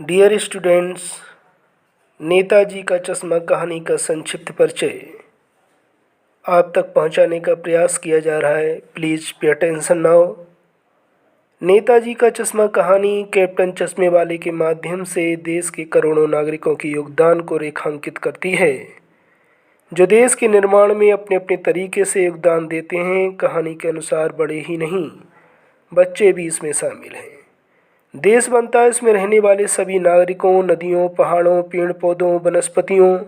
Dear students, Netaji का चश्मा कहानी का संक्षिप्त परिचय आप तक पहुंचाने का प्रयास किया जा रहा है। Please pay attention now. Netaji का चश्मा कहानी कैप्टन चश्मे वाले के माध्यम से देश के करोड़ों नागरिकों के योगदान को रेखांकित करती है, जो देश के निर्माण में अपने अपने तरीके से योगदान देते हैं। कहानी के अनुसार बड़े ही नहीं, बच्चे भी इसमें शामिल हैं। देश बनता है इसमें रहने वाले सभी नागरिकों, नदियों, पहाड़ों, पेड़ पौधों, वनस्पतियों,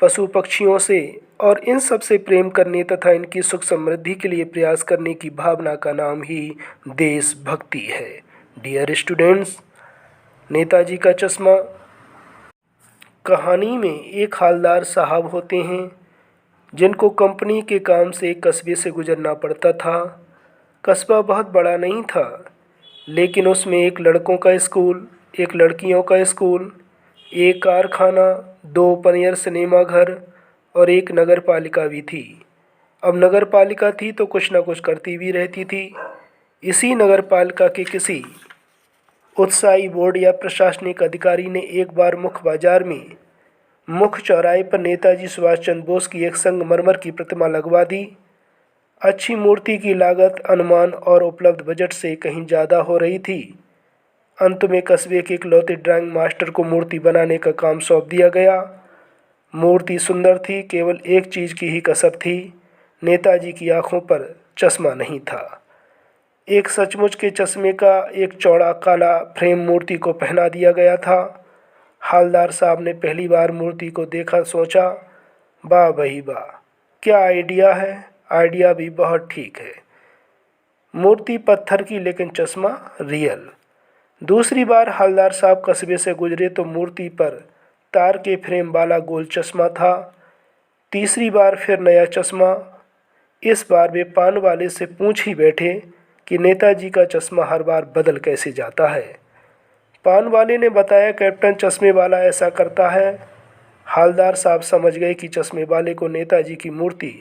पशु पक्षियों से, और इन सब से प्रेम करने तथा इनकी सुख समृद्धि के लिए प्रयास करने की भावना का नाम ही देशभक्ति है। डियर स्टूडेंट्स, नेताजी का चश्मा कहानी में एक हालदार साहब होते हैं जिनको कंपनी के काम से एक कस्बे से गुजरना पड़ता था। कस्बा बहुत बड़ा नहीं था, लेकिन उसमें एक लड़कों का स्कूल, एक लड़कियों का स्कूल, एक कारखाना, 2 पनियर सिनेमा घर और एक नगर पालिका भी थी। अब नगर पालिका थी तो कुछ न कुछ करती भी रहती थी। इसी नगर पालिका के किसी उत्साही बोर्ड या प्रशासनिक अधिकारी ने एक बार मुख्य बाजार में मुख्य चौराहे पर नेताजी सुभाष चंद्र बोस की एक संगमरमर की प्रतिमा लगवा दी। अच्छी मूर्ति की लागत अनुमान और उपलब्ध बजट से कहीं ज़्यादा हो रही थी। अंत में कस्बे के इकलौते ड्राइंग मास्टर को मूर्ति बनाने का काम सौंप दिया गया। मूर्ति सुंदर थी, केवल एक चीज़ की ही कसर थी, नेताजी की आंखों पर चश्मा नहीं था। एक सचमुच के चश्मे का एक चौड़ा काला फ्रेम मूर्ति को पहना दिया गया था। हालदार साहब ने पहली बार मूर्ति को देखा, सोचा, वाह भाई वाह, क्या आइडिया है, आइडिया भी बहुत ठीक है। मूर्ति पत्थर की लेकिन चश्मा रियल। दूसरी बार हालदार साहब कस्बे से गुजरे तो मूर्ति पर तार के फ्रेम वाला गोल चश्मा था। तीसरी बार फिर नया चश्मा। इस बार वे पान वाले से पूछ ही बैठे कि नेताजी का चश्मा हर बार बदल कैसे जाता है। पान वाले ने बताया, कैप्टन चश्मे वाला ऐसा करता है। हालदार साहब समझ गए कि चश्मे वाले को नेताजी की मूर्ति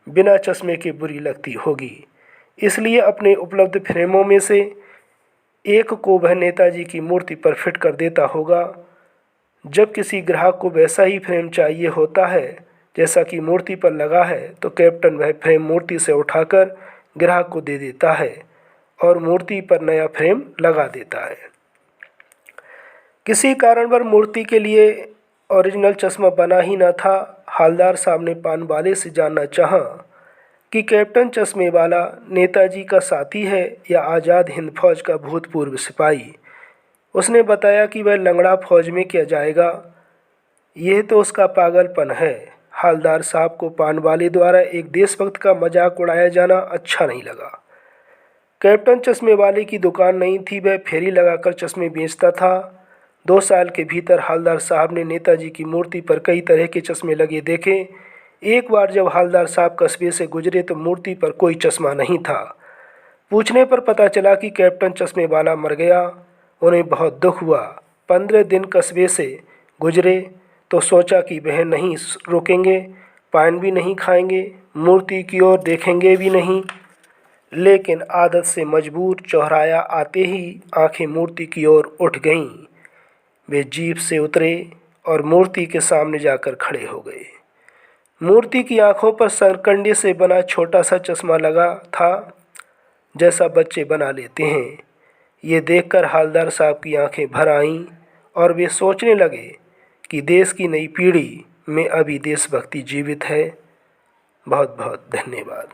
बिना चश्मे के बुरी लगती होगी, इसलिए अपने उपलब्ध फ्रेमों में से एक को वह नेताजी की मूर्ति पर फिट कर देता होगा। जब किसी ग्राहक को वैसा ही फ्रेम चाहिए होता है जैसा कि मूर्ति पर लगा है, तो कैप्टन वह फ्रेम मूर्ति से उठाकर ग्राहक को दे देता है और मूर्ति पर नया फ्रेम लगा देता है। किसी कारणवश मूर्ति के लिए ओरिजिनल चश्मा बना ही न था। हालदार साहब ने पान वाले से जानना चाहा कि कैप्टन चश्मे वाला नेताजी का साथी है या आज़ाद हिंद फौज का भूतपूर्व सिपाही। उसने बताया कि वह लंगड़ा फौज में क्या जाएगा, यह तो उसका पागलपन है। हालदार साहब को पान वाले द्वारा एक देशभक्त का मजाक उड़ाया जाना अच्छा नहीं लगा। कैप्टन चश्मे वाले की दुकान नहीं थी, वह फेरी लगाकर चश्मे बेचता था। 2 साल के भीतर हालदार साहब ने नेताजी की मूर्ति पर कई तरह के चश्मे लगे देखे। एक बार जब हालदार साहब कस्बे से गुजरे तो मूर्ति पर कोई चश्मा नहीं था। पूछने पर पता चला कि कैप्टन चश्मे वाला मर गया। उन्हें बहुत दुख हुआ। 15 दिन कस्बे से गुजरे तो सोचा कि वह नहीं रुकेंगे, पान भी नहीं खाएंगे, मूर्ति की ओर देखेंगे भी नहीं। लेकिन आदत से मजबूर चौराहा आते ही आंखें मूर्ति की ओर उठ गईं। वे जीप से उतरे और मूर्ति के सामने जाकर खड़े हो गए। मूर्ति की आंखों पर सरकंडे से बना छोटा सा चश्मा लगा था, जैसा बच्चे बना लेते हैं। ये देखकर हालदार साहब की आंखें भर आईं और वे सोचने लगे कि देश की नई पीढ़ी में अभी देशभक्ति जीवित है। बहुत बहुत धन्यवाद।